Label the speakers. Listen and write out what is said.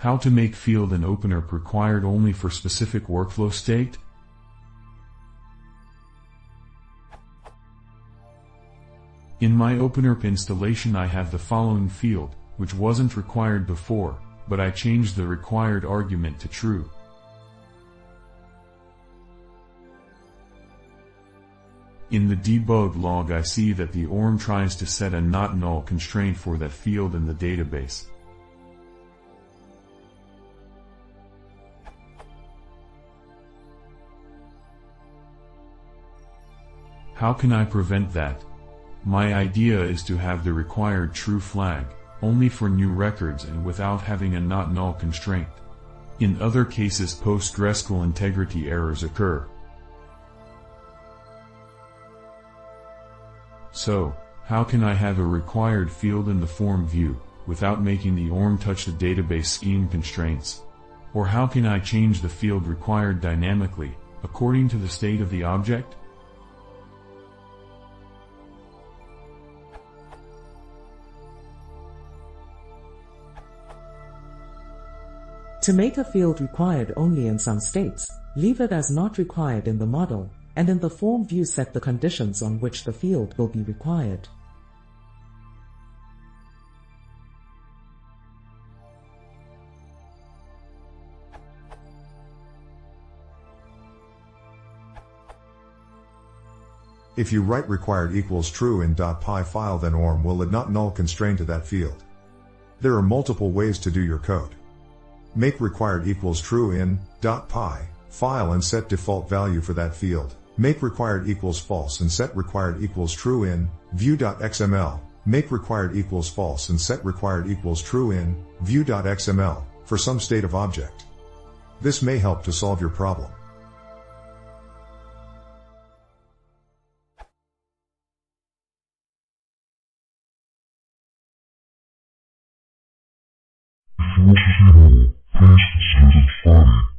Speaker 1: How to make field in OpenERP required only for specific workflow state? In my OpenERP installation I have the following field, which wasn't required before, but I changed the required argument to true. In the debug log I see that the ORM tries to set a not null constraint for that field in the database. How can I prevent that? My idea is to have the required true flag, only for new records and without having a not null constraint. In other cases PostgresQL integrity errors occur. So, how can I have a required field in the form view, without making the ORM touch the database scheme constraints? Or how can I change the field required dynamically, according to the state of the object?
Speaker 2: To make a field required only in some states, leave it as not required in the model, and in the form view set the conditions on which the field will be required.
Speaker 3: If you write required equals true in .py file, then ORM will add not null constraint to that field. There are multiple ways to do your code. Make required equals true in .py file and set default value for that field. Make required equals false and set required equals true in view.xml. Make required equals false and set required equals true in view.xml for some state of object. This may help to solve your problem.
Speaker 4: Before you press the started file.